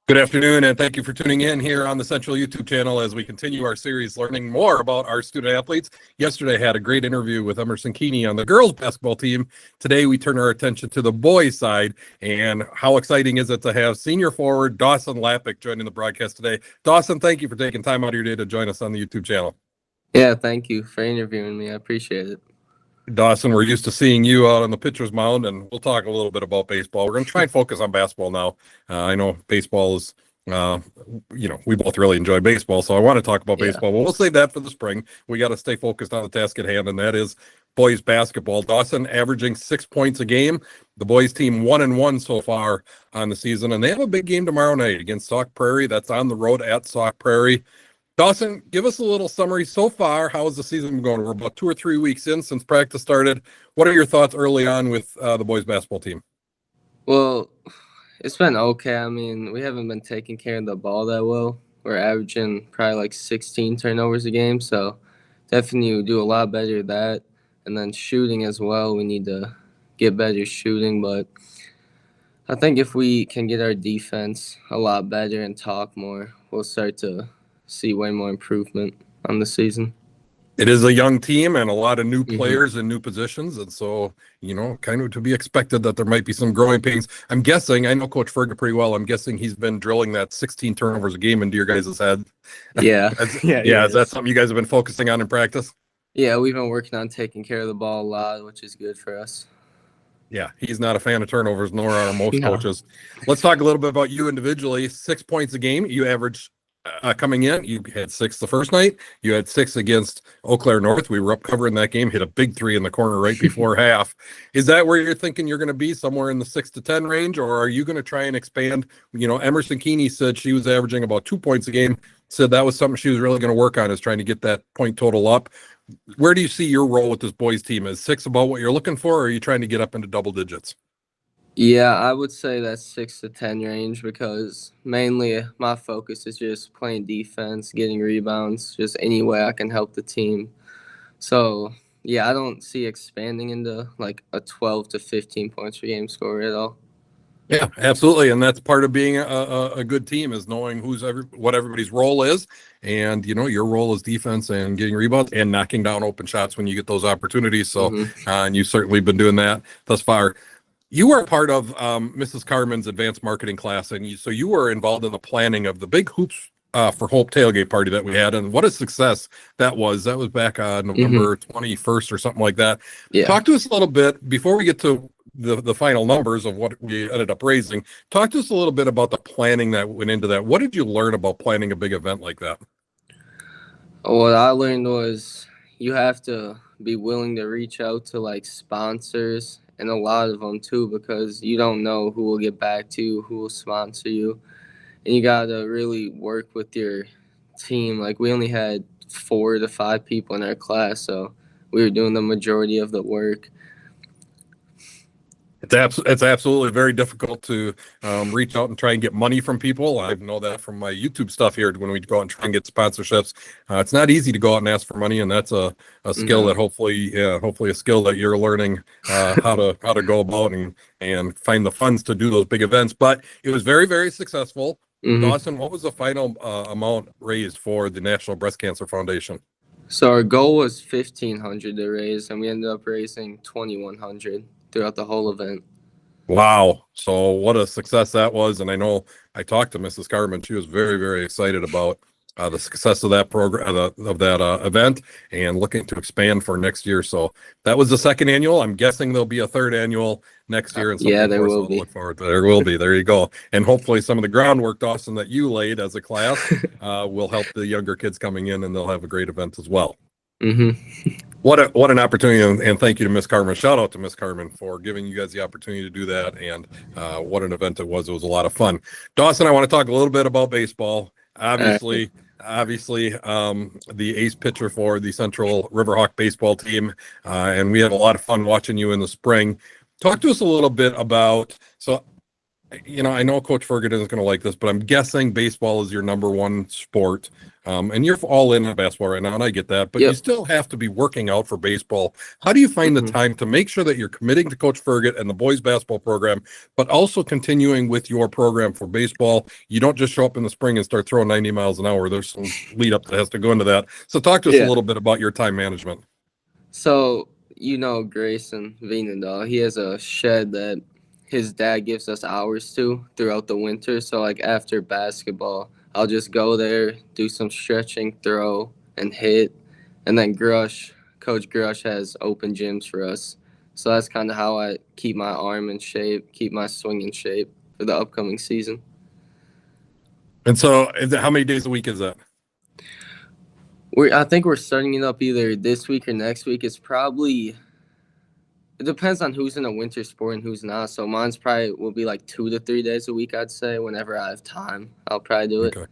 Good afternoon, and thank you for tuning in here on the Central YouTube channel as we continue our series learning more about our student athletes. Yesterday, I had a great interview with Emerson Keeney on the girls basketball team. Today, we turn our attention to the boys side, and how exciting is it to have senior forward Dawson Lapic joining the broadcast today. Dawson, thank you for taking time out of your day to join us on the YouTube channel. Yeah, thank you for interviewing me. I appreciate it. Dawson, we're used to seeing you out on the pitcher's mound, and we'll talk a little bit about baseball. We're going to try and focus on basketball now. I know baseball is, we both really enjoy baseball, so I want to talk about baseball, but we'll save that for the spring. We got to stay focused on the task at hand, and that is boys basketball. Dawson averaging 6 points a game. The boys team 1-1 so far on the season, and they have a big game tomorrow night against Sauk Prairie. That's on the road at Sauk Prairie. Dawson, give us a little summary so far. How has the season been going? We're about 2 or 3 weeks in since practice started. What are your thoughts early on with the boys basketball team? Well, it's been okay. I mean, we haven't been taking care of the ball that well. We're averaging probably like 16 turnovers a game, so definitely do a lot better at that. And then shooting as well, we need to get better shooting. But I think if we can get our defense a lot better and talk more, we'll start to see way more improvement on the season. It is a young team and a lot of new players in new positions. And so, kind of to be expected that there might be some growing pains. I'm guessing, I know Coach Ferga pretty well. I'm guessing he's been drilling that 16 turnovers a game into your guys' head. Yeah. Is that something you guys have been focusing on in practice? Yeah, we've been working on taking care of the ball a lot, which is good for us. Yeah, he's not a fan of turnovers, nor are most coaches. Let's talk a little bit about you individually. 6 points a game. You averaged coming in, you had 6 the first night. You had 6 against Eau Claire North. We were up covering that game, hit a big 3 in the corner right before half. Is that where you're thinking you're going to be, somewhere in the 6 to 10 range, or are you going to try and expand? Emerson Keeney said she was averaging about 2 points a game, said that was something she was really going to work on, is trying to get that point total up. Where do you see your role with this boys team? Is 6 about what you're looking for, or are you trying to get up into double digits? Yeah, I would say that's 6 to 10 range, because mainly my focus is just playing defense, getting rebounds, just any way I can help the team. So, yeah, I don't see expanding into like a 12 to 15 points per game score at all. Yeah, absolutely, and that's part of being a good team, is knowing what everybody's role is, and your role is defense and getting rebounds and knocking down open shots when you get those opportunities. So, and you've certainly been doing that thus far. You were part of Mrs. Carmen's advanced marketing class, and so you were involved in the planning of the big Hoops for Hope tailgate party that we had, and what a success that was. That was back on November 21st or something like that. Yeah. Talk to us a little bit, before we get to the final numbers of what we ended up raising. Talk to us a little bit about the planning that went into that. What did you learn about planning a big event like that? What I learned was you have to be willing to reach out to like sponsors, and a lot of them too, because you don't know who will get back to you, who will sponsor you. And you got to really work with your team. Like, we only had 4 to 5 people in our class, so we were doing the majority of the work. It's absolutely very difficult to reach out and try and get money from people. I know that from my YouTube stuff here, when we go out and try and get sponsorships. It's not easy to go out and ask for money, and that's a skill that hopefully a skill that you're learning how to go about and find the funds to do those big events. But it was very, very successful. Dawson, what was the final amount raised for the National Breast Cancer Foundation? So our goal was $1,500 to raise, and we ended up raising $2,100 throughout the whole event. Wow. So what a success that was. And I know I talked to Mrs. Carmen. She was very, very excited about the success of that program, of that event, and looking to expand for next year. So that was the second annual. I'm guessing there'll be a third annual next year. And yeah, there will be. Look forward to. There will be. There you go. And hopefully some of the groundwork, Dawson, that you laid as a class will help the younger kids coming in, and they'll have a great event as well. What an opportunity, and thank you to Miss Carmen. Shout out to Miss Carmen for giving you guys the opportunity to do that, and what an event it was. It was a lot of fun. Dawson, I want to talk a little bit about baseball. Obviously, the ace pitcher for the Central Riverhawk baseball team, and we had a lot of fun watching you in the spring. Talk to us a little bit about, so I know Coach Ferguson isn't going to like this, but I'm guessing baseball is your number one sport. And you're all in on basketball right now, and I get that, but you Yep. still have to be working out for baseball. How do you find the time to make sure that you're committing to Coach Ferguson and the boys basketball program, but also continuing with your program for baseball? You don't just show up in the spring and start throwing 90 miles an hour. There's some lead up that has to go into that. So talk to us a little bit about your time management. So, Grayson Veenendahl, he has a shed that his dad gives us hours to throughout the winter. So, like, after basketball, I'll just go there, do some stretching, throw, and hit. And then Coach Grush has open gyms for us. So that's kind of how I keep my arm in shape, keep my swing in shape for the upcoming season. And so how many days a week is that? I think we're starting it up either this week or next week. It depends on who's in a winter sport and who's not. So mine's probably will be like 2 to 3 days a week, I'd say. Whenever I have time, I'll probably do it. Okay.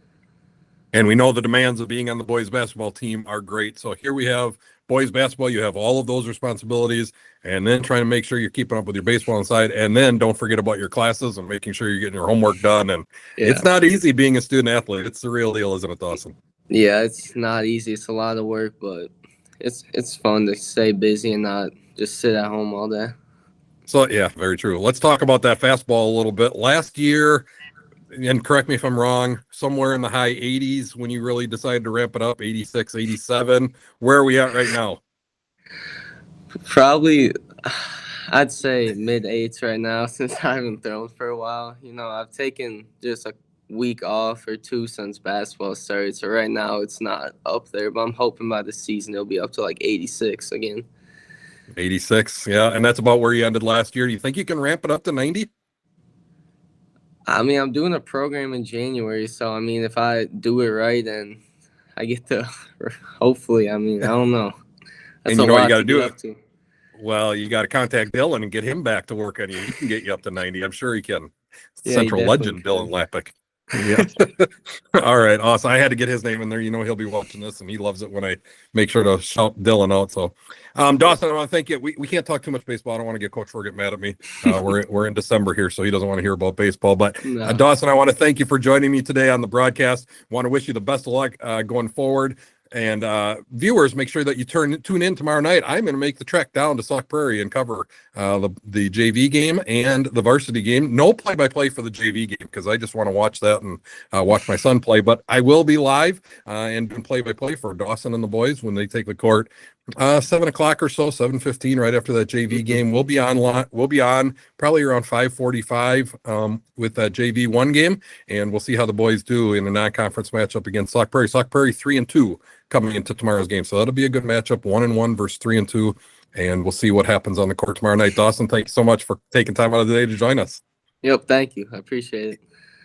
And we know the demands of being on the boys basketball team are great. So here we have boys basketball. You have all of those responsibilities, and then trying to make sure you're keeping up with your baseball inside. And then don't forget about your classes and making sure you're getting your homework done. And It's not easy being a student athlete. It's the real deal, isn't it, Dawson? Yeah, it's not easy. It's a lot of work, but it's fun to stay busy and not just sit at home all day. So, yeah, very true. Let's talk about that fastball a little bit. Last year, and correct me if I'm wrong, somewhere in the high 80s when you really decided to ramp it up, 86, 87. Where are we at right now? Probably, I'd say mid-8s right now since I haven't thrown for a while. I've taken just a week off or 2 since basketball started. So right now it's not up there, but I'm hoping by the season it'll be up to like 86 again. 86, yeah, and that's about where you ended last year. Do you think you can ramp it up to 90? I mean, I'm doing a program in January, so I mean, if I do it right, then I get to. Hopefully, I don't know. That's and you got to do it. Well, you got to contact Dylan and get him back to work on you. He can get you up to 90. I'm sure he can. Yeah, Central legend, Dylan Lapic. Yeah. All right, awesome. I had to get his name in there. He'll be watching this, and he loves it when I make sure to shout Dylan out. So, Dawson, I want to thank you. We can't talk too much baseball. I don't want to get Coach Ferguson mad at me. We're in December here, so he doesn't want to hear about baseball. But no. Dawson, I want to thank you for joining me today on the broadcast. Want to wish you the best of luck going forward. And viewers, make sure that you tune in tomorrow night. I'm going to make the trek down to Sauk Prairie and cover the JV game and the varsity game. No play-by-play for the JV game because I just want to watch that and watch my son play. But I will be live and doing play-by-play for Dawson and the boys when they take the court. 7 o'clock or so, 7:15, right after that JV game. We'll be on probably around 5:45 with that JV 1 game, and we'll see how the boys do in a non-conference matchup against Sauk Prairie. Sauk Prairie 3-2 coming into tomorrow's game, so that'll be a good matchup, 1-1 versus 3-2, and we'll see what happens on the court tomorrow night. Dawson, thank you so much for taking time out of the day to join us. Yep, thank you. I appreciate it.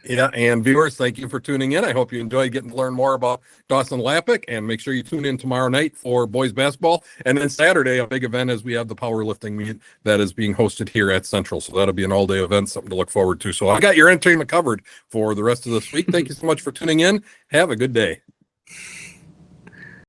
Yeah, and viewers, thank you for tuning in. I hope you enjoyed getting to learn more about Dawson Lapic, and make sure you tune in tomorrow night for boys basketball. And then Saturday, a big event as we have the powerlifting meet that is being hosted here at Central. So that'll be an all-day event, something to look forward to. So I got your entertainment covered for the rest of this week. Thank you so much for tuning in. Have a good day.